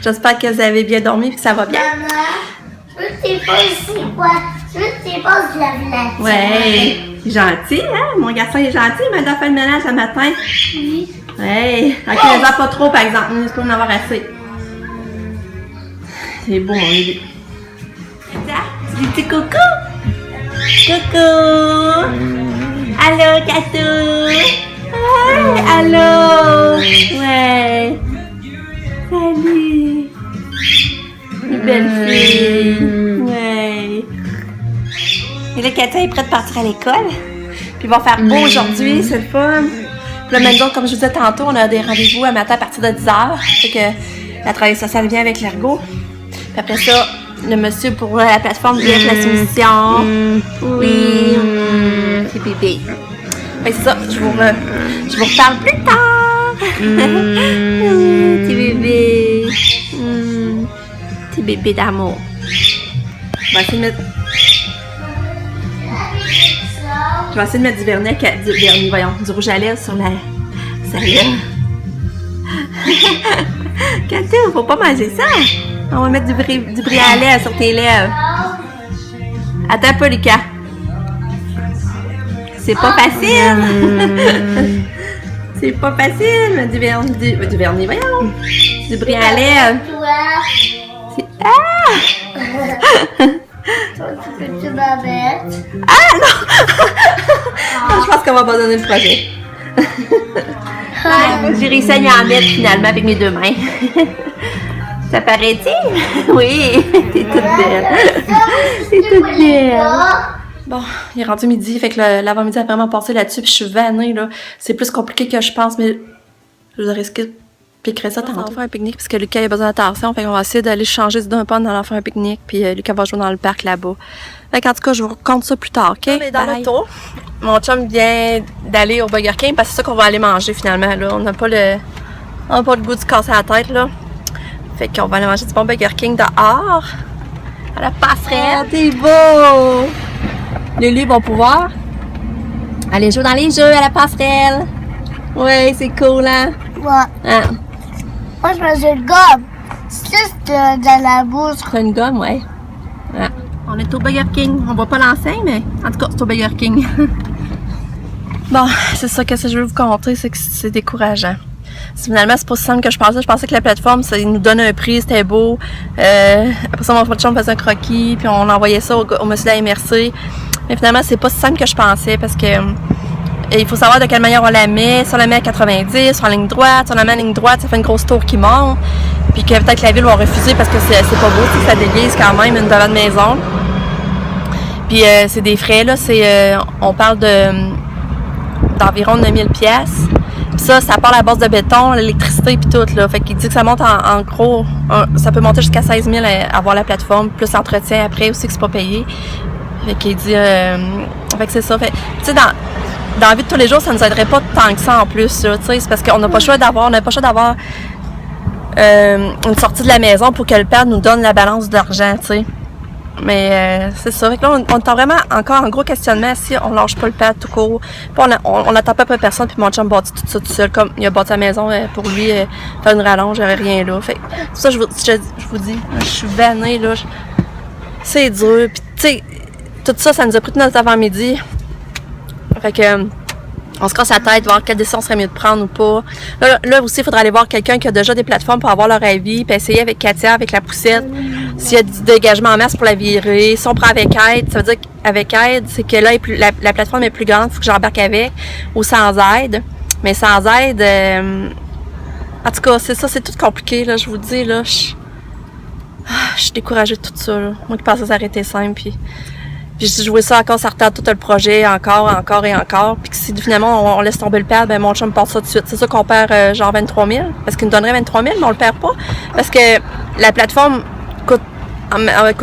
J'espère que vous avez bien dormi et que ça va bien. Maman, je sais pas c'est quoi. Je sais pas si la Ouais, gentil, hein? Mon garçon est gentil, il m'a donné fait le ménage ce matin. Oui. Ouais, ok, les a pas trop par exemple, il faut en avoir assez. C'est beau mon bébé. C'est des petits coucou. Coucou. Allô, Catou. Hi, allô. Ouais. Salut. Une belle fille. Ouais. Et là, Katia est prête de partir à l'école. Puis il va faire beau aujourd'hui, c'est le fun. Puis là, maintenant, comme je vous disais tantôt, on a des rendez-vous à matin à partir de 10h. Fait que la travail sociale vient avec l'ergo. Puis après ça, le monsieur pour la plateforme vient avec la soumission. Oui. C'est bébé. Fait que c'est ça, je vous reparle plus tard. Petit bébé. Petit bébé d'amour. Je vais essayer de mettre... Je vais essayer de mettre du vernis, du rouge à lèvres sur la lèvre. Katou, faut pas manger ça. On va mettre du brillant à lèvres sur tes lèvres. Attends un peu, Lucas. C'est pas facile. C'est pas facile, mais du vernis, voyons. Du brillant à lèvres. Ah! Tu vas mettre. Ah non! Je pense qu'on va abandonner le projet. J'ai réussi à y en mettre finalement avec mes deux mains. Ça paraît-il? Oui, t'es toute belle. T'es toute belle. Bon, il est rendu midi, fait que l'avant-midi a vraiment passé là-dessus, puis je suis vannée, là. C'est plus compliqué que je pense, mais je vous risquer piquerait ça tantôt. On va faire un pique-nique parce que Lucas a besoin d'attention. Fait qu'on va essayer d'aller changer d'un pont dans faire un pique-nique. Puis Lucas va jouer dans le parc là-bas. Fait qu'en tout cas, je vous raconte ça plus tard, OK? On est dans l'auto. Mon chum vient d'aller au Burger King parce que c'est ça qu'on va aller manger finalement. Là. On n'a pas le goût de se casser la tête, là. Fait qu'on va aller manger du bon Burger King dehors. À la passerelle. Ah, t'es beau! Lulu va pouvoir aller jouer dans les jeux à la passerelle. Ouais, c'est cool, hein? Ouais. Ah. Moi, je mange une gomme. C'est juste dans la bouche. C'est une gomme, ouais. Ah. On est au Burger King. On voit pas l'enseigne, mais en tout cas, c'est au Burger King. Bon, c'est ça que je veux vous conter, c'est que c'est décourageant. Finalement, c'est pas si simple que je pensais. Je pensais que la plateforme, ça nous donne un prix, c'était beau. Après ça, mon chum faisait un croquis, puis on envoyait ça au monsieur de la MRC. Mais finalement, c'est pas si simple que je pensais, parce que il faut savoir de quelle manière on la met. Si on la met à 90, sur la ligne droite, si on la met à la ligne droite, ça fait une grosse tour qui monte. Puis que peut-être la ville va refuser parce que c'est pas beau, ça déguise quand même une devant de maison. Puis c'est des frais, là. On parle d'environ 9000$. Puis ça part à la base de béton, l'électricité puis tout, là. Fait qu'il dit que ça monte en gros, ça peut monter jusqu'à 16 000 à avoir la plateforme, plus l'entretien après aussi que c'est pas payé. Fait qu'il dit, fait que c'est ça. Fait, tu sais, dans la vie de tous les jours, ça nous aiderait pas tant que ça en plus, là, tu sais, c'est parce qu'on n'a pas le choix d'avoir, une sortie de la maison pour que le père nous donne la balance d'argent, tu sais. Mais c'est ça. Fait que là, on est vraiment encore en gros questionnement si on lâche pas le père tout court. Puis on n'attend pas personne, puis mon chum bâtit tout ça tout seul, comme il a bâti la maison pour lui faire une rallonge, j'avais rien là. Fait que ça, je vous dis, je suis vannée, là. C'est dur. Puis tu sais, tout ça, ça nous a pris tout notre avant-midi. Fait que on se casse la tête, voir quelle décision serait mieux de prendre ou pas. Là aussi, il faudrait aller voir quelqu'un qui a déjà des plateformes pour avoir leur avis, puis essayer avec Katia, avec la poussette, s'il y a du dégagement en masse pour la virer. Si on prend avec aide, ça veut dire qu'avec aide, c'est que là, la plateforme est plus grande, il faut que j'embarque avec, ou sans aide. Mais sans aide, en tout cas, c'est ça, c'est tout compliqué, là, je vous dis, là. Je suis découragée de tout ça, là. Moi qui pensais s'arrêter simple, puis si je voulais ça encore, ça retarde tout le projet, encore et encore. Puis que si finalement on laisse tomber le père, ben mon chum part ça tout de suite. C'est ça qu'on perd genre 23 000, parce qu'il nous donnerait 23 000, mais on le perd pas. Parce que la plateforme coûte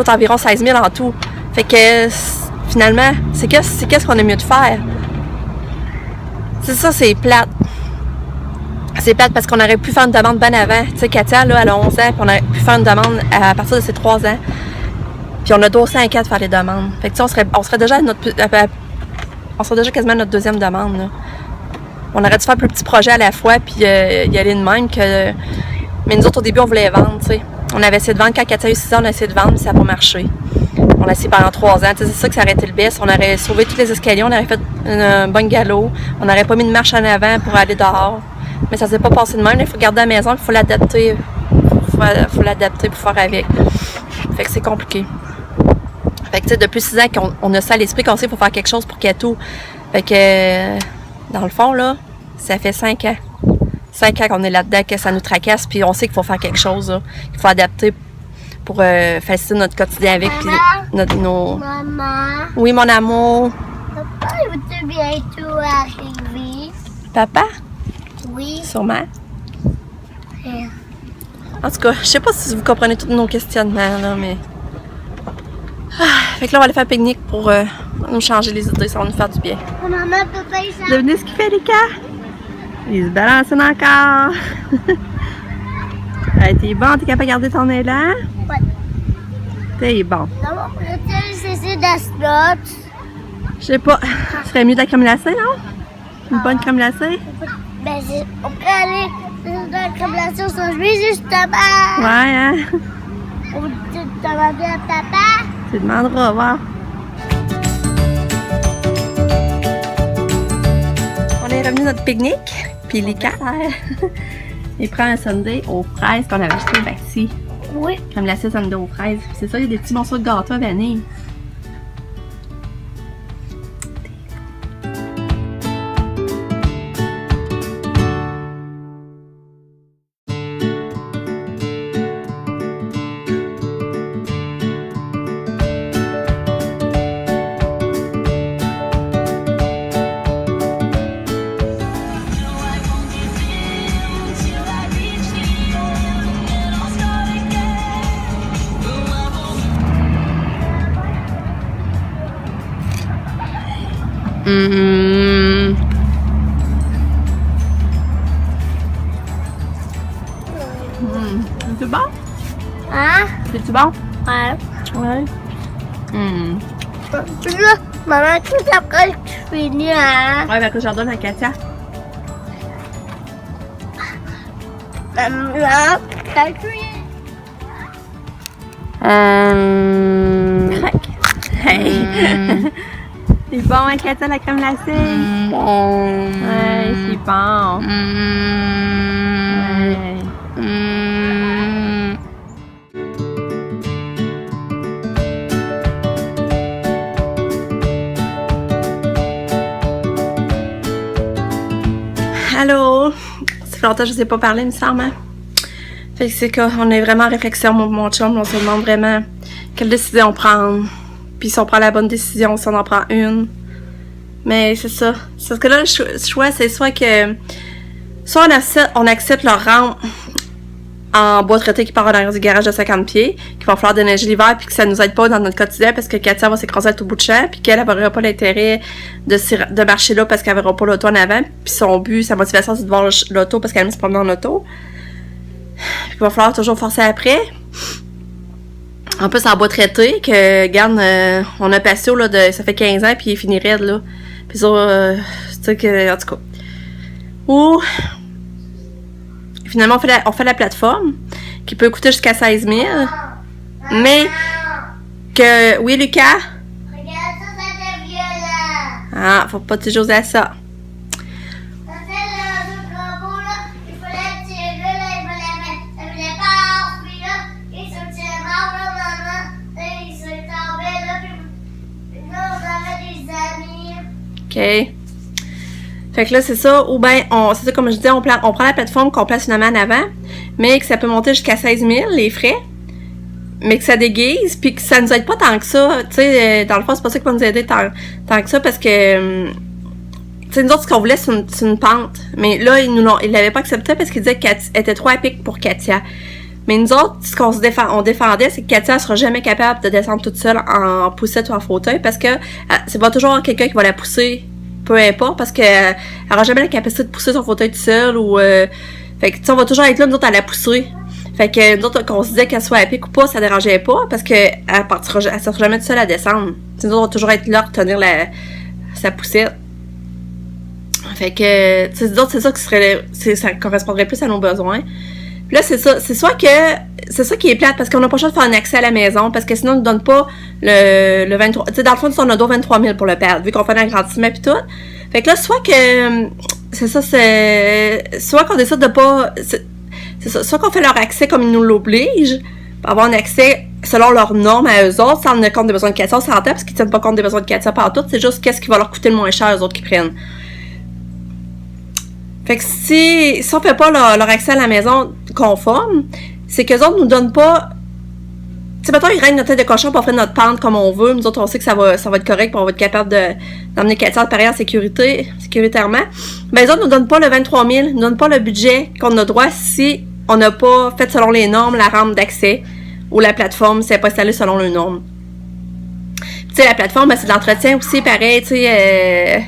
environ 16 000 en tout. Fait que finalement, c'est qu'est-ce qu'on est mieux de faire? C'est ça, c'est plate. C'est plate parce qu'on aurait pu faire une demande bien avant. Tu sais, Katia, là, elle a 11 ans, puis on aurait pu faire une demande à partir de ses 3 ans. Puis on a 5 ans de faire les demandes. Fait que tu sais, on serait déjà quasiment à notre deuxième demande, là. On aurait dû faire plus petit projet à la fois, puis y aller de même que Mais nous autres, au début, on voulait les vendre, tu sais. On avait essayé de vendre quand Katia a eu 6 ans, on a essayé de vendre, mais ça n'a pas marché. On a essayé pendant 3 ans. C'est ça que ça aurait été le best. On aurait sauvé tous les escaliers, on aurait fait un bon galop. On n'aurait pas mis de marche en avant pour aller dehors. Mais ça s'est pas passé de même. Il faut garder à la maison, il faut l'adapter. Faut l'adapter pour faire avec. Fait que c'est compliqué. Fait que tu sais, depuis 6 ans qu'on a ça à l'esprit, qu'on sait qu'il faut faire quelque chose pour Kato. Fait que dans le fond, là, ça fait 5 ans. 5 ans qu'on est là-dedans, que ça nous tracasse, puis on sait qu'il faut faire quelque chose, là. Il faut adapter pour faciliter notre quotidien avec. Nos... Maman. Oui, mon amour. Papa, il va bientôt arriver. Papa? Oui. Sûrement. En tout cas, je sais pas si vous comprenez tous nos questionnements, là, mais... fait que là, on va aller faire un pique-nique pour nous changer les idées, ça va nous faire du bien. Maman, papa, il s'en... Devinez ce qu'il fait, les gars? Il se balance encore. Hey, t'es bon? T'es capable de garder ton élan? Ouais. T'es bon. Maman, peut-être essayer d'asplot. Je sais pas. Ce serait mieux de la crème glacée, non? Une bonne crème glacée? Ben, on peut aller dans la crème glacée au sandwich, justement. Ouais, hein? On va demander à papa. Tu demanderas, voir. On est revenu à notre pique-nique, puis Lika, il prend un sundae aux fraises qu'on avait acheté au Baxi. Oui. Crème glacée sundae aux fraises. C'est ça, il y a des petits morceaux de gâteau à vanille. C'est bon? Hein? C'est-tu bon? Ouais. Ouais. Puis là, maman, tout après que tu finis, hein? Ouais, ben que j'en donne à Katia. Là, t'as crié. Crac. Hey! C'est bon, hein, Katia, la crème glacée? Ouais, c'est bon. Ouais. Allô? Ça fait longtemps que je ne vous ai pas parlé, il me semble. Hein? Fait que c'est qu'on est vraiment en réflexion, mon chum. On se demande vraiment quelle décision prendre. Puis si on prend la bonne décision, si on en prend une. Mais c'est ça. C'est parce que là, le choix, c'est soit que... Soit on accepte leur rampe en bois traité qui part en arrière du garage de 50 pieds, qui va falloir déneiger l'hiver, puis que ça nous aide pas dans notre quotidien parce que Katia va s'écraser à tout bout de champ, puis qu'elle n'aura pas l'intérêt de marcher là parce qu'elle verra pas l'auto en avant, puis son but, sa motivation, c'est de voir l'auto parce qu'elle aime se promener en auto. Puis il va falloir toujours forcer après. En plus, en bois traité, que, regarde, on a passé là, ça fait 15 ans, puis il finit raide, là. Puis ça, tu sais que, en tout cas. Ou, finalement, on fait la plateforme, qui peut coûter jusqu'à 16 000. Mais, que, oui, Lucas? Regarde ça, ça devient violent. Ah, faut pas toujours à ça. OK. Fait que là, c'est ça. Ou bien, c'est ça, comme je disais, on prend la plateforme qu'on place finalement en avant, mais que ça peut monter jusqu'à 16 000, les frais, mais que ça déguise, puis que ça nous aide pas tant que ça. Tu sais, dans le fond, c'est pas ça qui va nous aider tant que ça, parce que, tu sais, nous autres, ce qu'on voulait, c'est une pente. Mais là, ils l'avaient pas accepté parce qu'ils disaient qu'elle était trop à pic pour Katia. Mais nous autres, ce qu'on défendait, c'est que Katia ne sera jamais capable de descendre toute seule en poussette ou en fauteuil parce que c'est pas toujours quelqu'un qui va la pousser, peu importe, parce qu'elle n'aura jamais la capacité de pousser son fauteuil toute seule ou... fait que, tu sais, on va toujours être là, nous autres, à la pousser. Fait que, nous autres, qu'on se disait qu'elle soit à pic ou pas, ça dérangeait pas parce qu'elle ne sera jamais toute seule à descendre. T'sais, nous autres, on va toujours être là, retenir sa poussette. Fait que, tu sais, nous autres, c'est ça qui ça correspondrait plus à nos besoins. Puis là, c'est ça. C'est soit que... C'est ça qui est plate, parce qu'on n'a pas le choix de faire un accès à la maison, parce que sinon, on ne nous donne pas le 23... Tu sais, dans le fond, on a 23 000 pour le perdre, vu qu'on fait l'agrandissement et tout. Fait que là, soit que... C'est ça, c'est... Soit qu'on décide de pas... C'est ça. Soit qu'on fait leur accès comme ils nous l'obligent, pour avoir un accès selon leurs normes à eux autres, sans tenir compte des besoins de Katia, on s'entend, parce qu'ils tiennent pas compte des besoins de Katia par tout, c'est juste qu'est-ce qui va leur coûter le moins cher, eux autres qui prennent. Fait que si on fait pas leur accès à la maison conforme, c'est qu'eux autres nous donnent pas... Tu sais, mettons, ils règnent notre tête de cochon pour faire notre pente comme on veut. Nous autres, on sait que ça va être correct, pour on va être capable d'emmener Katia pareil en sécuritairement. Mais les autres nous donnent pas le 23 000, nous donnent pas le budget qu'on a droit si on n'a pas fait selon les normes la rampe d'accès ou la plateforme, si elle n'est pas installée selon les normes. Tu sais, la plateforme, ben, c'est de l'entretien aussi, pareil, tu sais,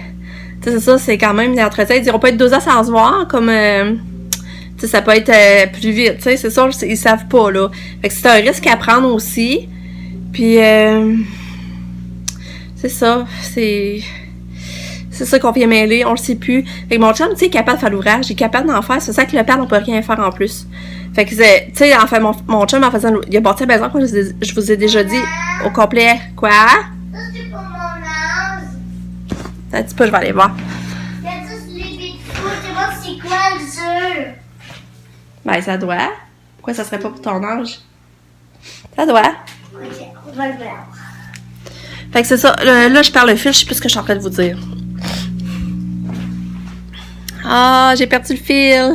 c'est ça, c'est quand même l'entretien. Ils diront pas être 2 ans sans se voir, comme, tu sais, ça peut être plus vite, tu sais, c'est ça, ils savent pas, là. Fait que c'est un risque à prendre aussi. Puis, c'est ça, c'est ça qu'on vient mêler, on le sait plus. Fait que mon chum, tu sais, est capable de faire l'ouvrage, il est capable d'en faire, c'est ça que le père, on peut rien faire en plus. Fait que, tu sais, en fait, mon chum, en faisant, il a bâti la maison, comme je vous ai déjà dit, au complet. Quoi? Ça, c'est pour mon âge. Un petit peu, je vais aller voir. Il y a juste les bébés. Je sais pas c'est quoi le jeu. Ben, ça doit. Pourquoi ça serait pas pour ton âge? Ça doit. Ok, on va le voir. Fait que c'est ça. Là, je perds le fil, je sais plus ce que je suis en train de vous dire. Ah, j'ai perdu le fil.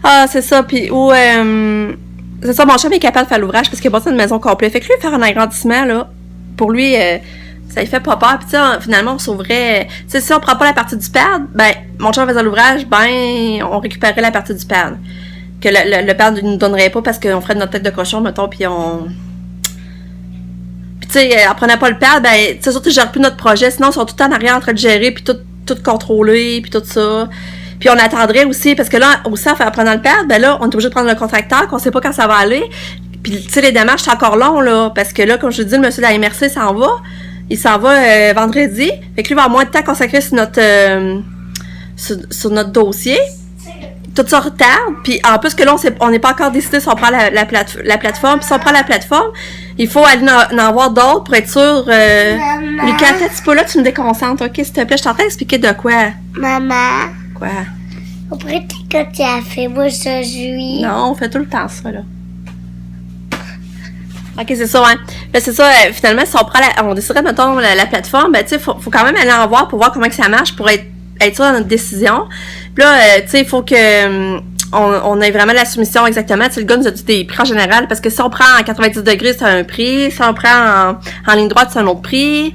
Ah, c'est ça. Puis, c'est ça, mon chum est capable de faire l'ouvrage parce qu'il a bâti une maison complète. Fait que lui, faire un agrandissement, là, pour lui, ça lui fait pas peur. Puis, tu sais, finalement, on sauverait. Tu sais, si on prend pas la partie du pad, ben, mon chum faisait l'ouvrage, ben, on récupérerait la partie du pad. Que le pad ne nous donnerait pas parce qu'on ferait de notre tête de cochon, mettons, puis on. Puis, tu sais, en prenant pas le pad, ben, tu sais, surtout, je gère plus notre projet. Sinon, ils sont tout le temps en arrière en train de gérer, puis tout contrôler, puis tout ça. Puis on attendrait aussi, parce que là, aussi, en prenant le pad, ben là, on est obligé de prendre le contracteur, qu'on sait pas quand ça va aller. Puis, tu sais, les démarches, c'est encore long, là, parce que là, comme je vous dis, le monsieur de la MRC s'en va. Il s'en va vendredi. Fait que lui, il va avoir moins de temps consacré sur notre dossier. Tout ça retarde. Puis, en plus que là, on n'est pas encore décidé si on prend la plateforme. Puis, si on prend la plateforme, il faut aller en avoir d'autres pour être sûr. Lucas, un petit peu là, tu me déconcentres, ok, s'il te plaît. Je suis en train d'expliquer de quoi. Maman. Quoi? On pourrait dire que tu as fait moi aujourd'hui. Non, on fait tout le temps ça, là. Ok, c'est ça, hein. Là, c'est ça, finalement, si on déciderait, mettons, la plateforme, ben, tu sais, faut quand même aller en voir pour voir comment que ça marche pour être sûr dans notre décision. Puis là, tu sais, il faut que on ait vraiment la soumission exactement. Tu sais, le gars nous a dit des prix en général, parce que si on prend en 90 degrés, c'est un prix. Si on prend en ligne droite, c'est un autre prix.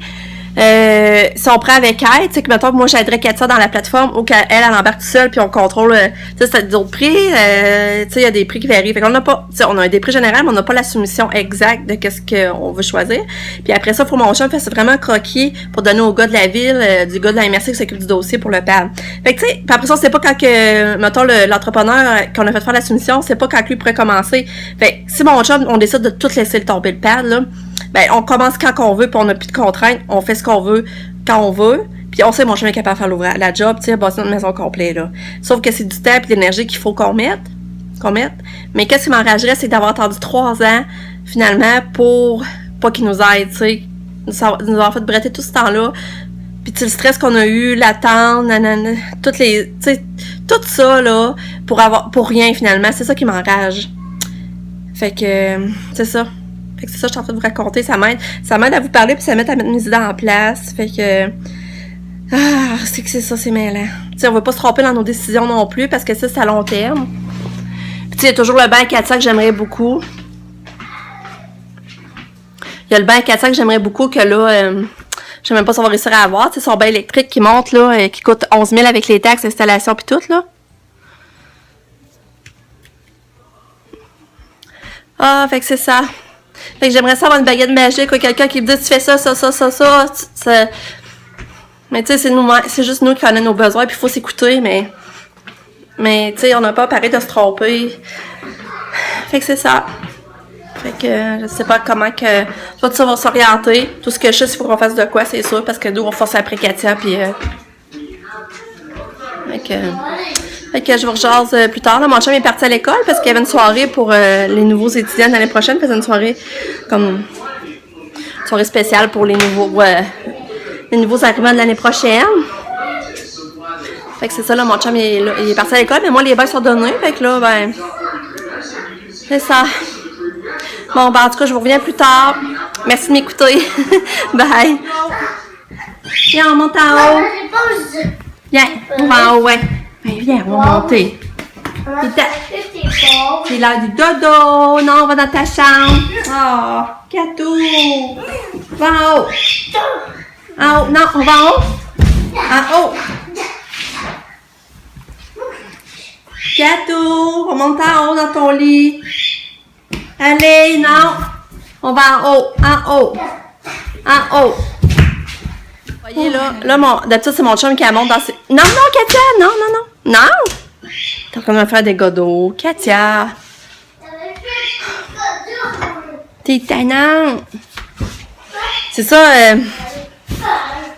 Si on prend avec elle, tu sais, que mettons que moi j'aiderais Katia dans la plateforme ou qu'elle embarque tout seule puis on contrôle, tu sais, c'est d'autres prix, tu sais, il y a des prix qui varient. Fait qu'on n'a pas, tu sais, on a des prix généraux, mais on n'a pas la soumission exacte de qu'est-ce qu'on veut choisir. Puis après ça, pour mon chum, c'est vraiment croquis pour donner au gars de la ville, du gars de la MRC qui s'occupe du dossier pour le pad. Fait que, tu sais, puis après ça, c'est pas quand que, mettons, l'entrepreneur qu'on a fait faire la soumission, c'est pas quand lui pourrait commencer. Fait que, si mon chum, on décide de tout laisser le tomber le pad, là, ben, on commence quand on veut, puis on n'a plus de contraintes, on fait ce qu'on veut, quand on veut, puis on sait mon chemin est capable de faire l'ouvrage, la job, tu sais, bâtir notre maison complète, là. Sauf que c'est du temps et de l'énergie qu'il faut qu'on mette. Mais qu'est-ce qui m'enragerait, c'est d'avoir attendu 3 ans, finalement, pour pas qu'ils nous aident, tu sais. Nous avoir fait bretter tout ce temps-là. Puis tu sais, le stress qu'on a eu, l'attente, nanana, toutes les, tu sais, tout ça, là, pour rien, finalement. C'est ça qui m'enrage. Fait que, c'est ça. Fait que c'est ça que je suis en train de vous raconter, ça m'aide à vous parler puis ça m'aide à mettre mes idées en place. Fait que c'est que c'est ça, c'est mêlant. Tu sais, on va pas se tromper dans nos décisions non plus parce que ça, c'est à long terme. Puis tu sais, il y a toujours le bain à 400 que j'aimerais beaucoup. Il y a le bain à 400 que j'aimerais beaucoup que là, je sais même pas si on va réussir à avoir. Tu sais, son bain électrique qui monte là, qui coûte 11 000 avec les taxes, installation puis tout là. Ah, fait que c'est ça. Fait que j'aimerais ça avoir une baguette magique ou quelqu'un qui me dit tu fais ça. Mais tu sais, c'est juste nous qui connaissons nos besoins puis il faut s'écouter, mais tu sais, on n'a pas parlé de se tromper. Fait que c'est ça. Fait que je sais pas comment que tout ça va s'orienter. Tout ce que je sais, c'est qu'il faut qu'on fasse de quoi, c'est sûr, parce que nous on force après Katia puis fait Fait que je vous rejase plus tard. Là, mon chum est parti à l'école parce qu'il y avait une soirée pour les nouveaux étudiants l'année prochaine. Il faisait une soirée comme une soirée spéciale pour les nouveaux arrivants de l'année prochaine. Fait que c'est ça, là, mon chum il est parti à l'école, mais moi les bains sont donnés. Fait que là, ben, c'est ça. Bon, ben en tout cas, je vous reviens plus tard. Merci de m'écouter. Bye. Viens, on monte en haut. Viens, on va en haut, ouais. Ben, viens, on va monter. C'est l'heure du dodo. Non, on va dans ta chambre. Oh, Catou. Va en haut. En haut. Non, on va en haut. En haut. Catou, on monte en haut dans ton lit. Allez, non. On va en haut. En haut. En haut. Vous voyez, là d'habitude, c'est mon chum qui la monte dans ses... Non, non, Katia, non, non, non. Non. T'es en train de me faire des godots. Katia. T'es tannante. C'est ça,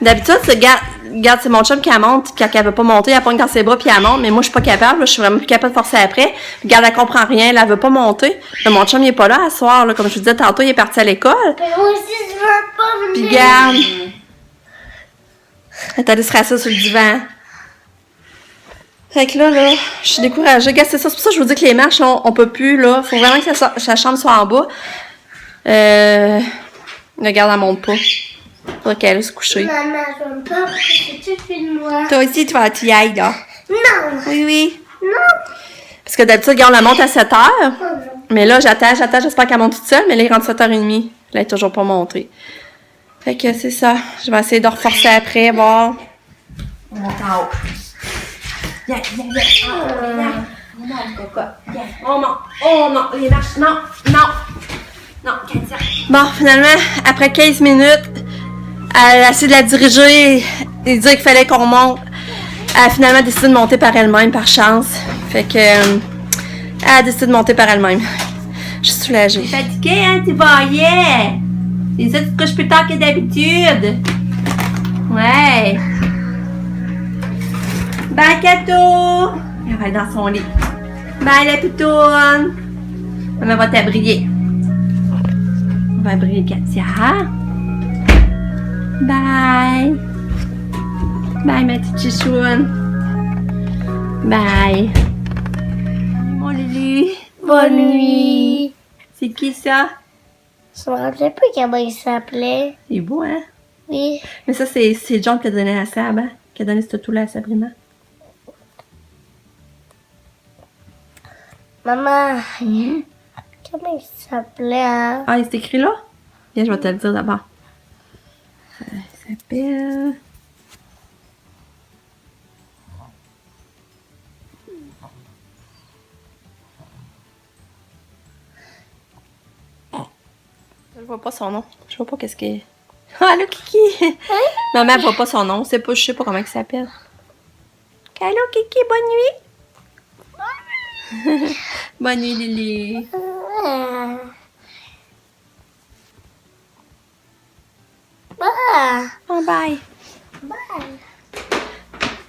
d'habitude, regarde, c'est mon chum qui la monte, puis quand elle veut pas monter, elle pogne dans ses bras, puis elle monte, mais moi, je suis pas capable, là, je suis vraiment plus capable de forcer après. Regarde, elle comprend rien, elle veut pas monter. Mais mon chum, il est pas là à soir, là, comme je vous disais tantôt, il est parti à l'école. Mais moi aussi, je veux pas venir. Puis regarde, elle est allée se rasseoir sur le divan. Fait que là, je suis découragée. Regarde, c'est ça, c'est pour ça que je vous dis que les marches, là, on peut plus, là. Faut vraiment que sa chambre soit en bas. Regarde, elle monte pas. Faudrait qu'elle aille se coucher. Maman, je veux pas que tu filmes moi. Toi aussi, tu vas y ailles, là. Non. Oui, oui. Non. Parce que d'habitude, regarde, on la monte à 7h. Oh, non. Mais là, j'attends, j'espère qu'elle monte toute seule. Mais là, il rentre 7h30. Elle est toujours pas montée. Fait que c'est ça. Je vais essayer de reforcer après, voir. On monte en haut. Viens, viens, viens. On monte, coca. Viens. On monte. Oh non, les marches. Non, non. Non, Katia. Bon, finalement, après 15 minutes, elle a essayé de la diriger et dire qu'il fallait qu'on monte. Elle a finalement décidé de monter par elle-même, par chance. Fait que, elle a décidé de monter par elle-même. Je suis soulagée. T'es fatiguée, hein? Tu baillais. Et ça, tu te couches plus tard que d'habitude. Ouais. Bye, Cato. Elle va être dans son lit. Bye, la pitoune. Maman va t'abriller. On va briller Katia. Bye. Bye, ma petite chichoune. Bye. Mon Lulu. Bonne nuit. C'est qui ça? Je me rappelais plus comment il s'appelait. Il est beau, hein? Oui. Mais ça, c'est John qui a donné à Sab, hein? Qui a donné ce tout-là à Sabrina. Maman, comment il s'appelait, hein? Ah, il s'est écrit là? Viens, je vais te le dire d'abord. Il s'appelle... Je vois pas son nom. Je vois pas qu'est-ce qu'il... Allô, Kiki! Maman, elle voit pas son nom. Je sais pas comment il s'appelle. Allô, Kiki, bonne nuit! Bonne nuit, Lily. Oh, bye.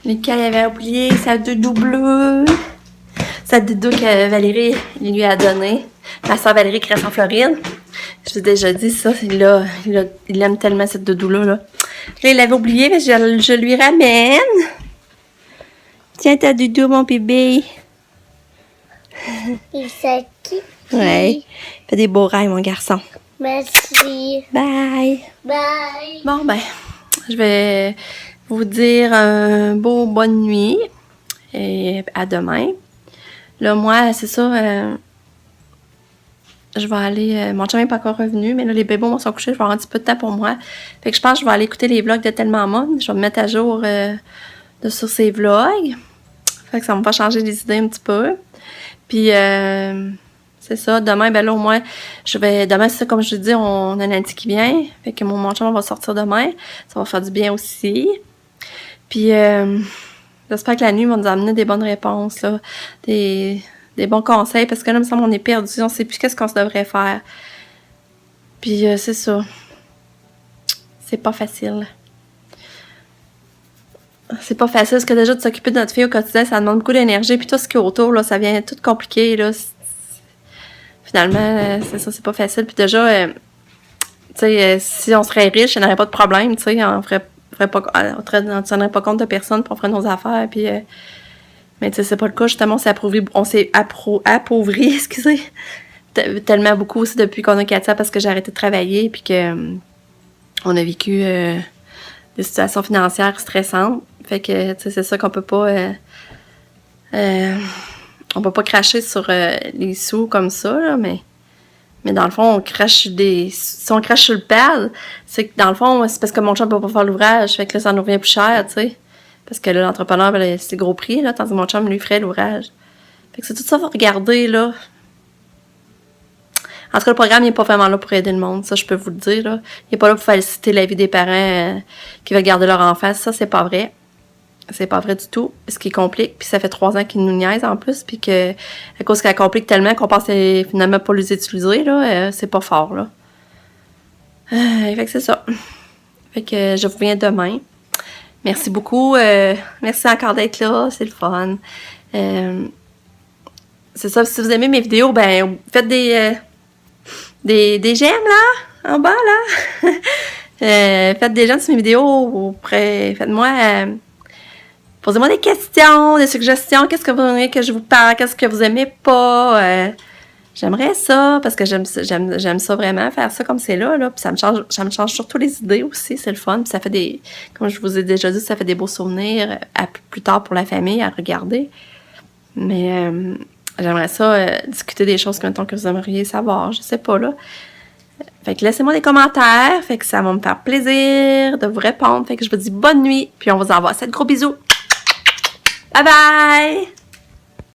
Lucas avait oublié sa doudou bleue. Sa doudou que Valérie lui a donnée. Ma soeur Valérie qui reste en Floride. Je t'ai déjà dit ça. Il aime tellement cette doudou-là. Là, il l'avait oublié, mais je lui ramène. Tiens ta doudou, mon bébé. Il s'est qui? Ouais. Fais des beaux rêves, mon garçon. Merci. Bye. Bye. Bon, ben, je vais vous dire bonne nuit et à demain. Là, moi, c'est ça, je vais aller... mon chum n'est pas encore revenu, mais là, les bébés vont se coucher, je vais avoir un petit peu de temps pour moi. Fait que je pense que je vais aller écouter les vlogs de Tellement Mode. Je vais me mettre à jour sur ces vlogs. Fait que ça me va changer les idées un petit peu. Puis, c'est ça. Demain, ben là, au moins, demain, c'est ça, comme je dis, on a un lundi qui vient. Fait que mon chum va sortir demain. Ça va faire du bien aussi. Puis, j'espère que la nuit va nous amener des bonnes réponses, là. Des bons conseils. Parce que là, il me semble qu'on est perdu. On sait plus qu'est-ce qu'on se devrait faire. Puis, c'est ça. C'est pas facile. c'est pas facile, parce que déjà, de s'occuper de notre fille au quotidien, ça demande beaucoup d'énergie, puis tout ce qui est autour, là, ça vient tout compliqué, là. Finalement, c'est ça, c'est pas facile. Puis déjà, tu sais, si on serait riche, il n'y aurait pas de problème, tu sais, on ne tiendrait pas compte de personne, puis on ferait nos affaires, puis... mais tu sais, c'est pas le cas, justement, on s'est appauvri, excusez, tellement beaucoup aussi depuis qu'on a Katia, parce que j'ai arrêté de travailler, puis que on a vécu des situations financières stressantes. Fait que, tu sais, c'est ça qu'on peut pas... on peut pas cracher sur les sous comme ça, là, mais dans le fond, si on crache sur le pad, c'est que dans le fond, c'est parce que mon chum peut pas faire l'ouvrage, fait que là, ça nous revient plus cher, tu sais. Parce que là, l'entrepreneur, ben, c'est gros prix, là, tandis que mon chum, lui, ferait l'ouvrage. Fait que c'est tout ça, faut regarder, là. En tout cas, le programme, il n'est pas vraiment là pour aider le monde, ça, je peux vous le dire, là. Il n'est pas là pour faciliter la vie des parents qui veulent garder leur enfant, ça, c'est pas vrai. C'est pas vrai du tout, ce qui complique, puis ça fait 3 ans qu'ils nous niaisent en plus, puis que à cause qu'elle complique tellement qu'on pense finalement pas les utiliser, là, c'est pas fort, là. Fait que c'est ça. Fait que je vous reviens demain. Merci beaucoup. Merci encore d'être là, c'est le fun. C'est ça, si vous aimez mes vidéos, ben faites des j'aime, là, en bas, là. Faites des j'aime sur mes vidéos, faites-moi... posez-moi des questions, des suggestions. Qu'est-ce que vous aimeriez que je vous parle? Qu'est-ce que vous aimez pas? J'aimerais ça, parce que j'aime ça vraiment, faire ça comme c'est là. Puis ça me change surtout les idées aussi, c'est le fun. Puis ça fait comme je vous ai déjà dit, ça fait des beaux souvenirs plus tard pour la famille à regarder. Mais j'aimerais ça discuter des choses que vous aimeriez savoir, je sais pas, là. Fait que laissez-moi des commentaires, fait que ça va me faire plaisir de vous répondre. Fait que je vous dis bonne nuit, puis on vous envoie 7 gros bisous. Bye bye!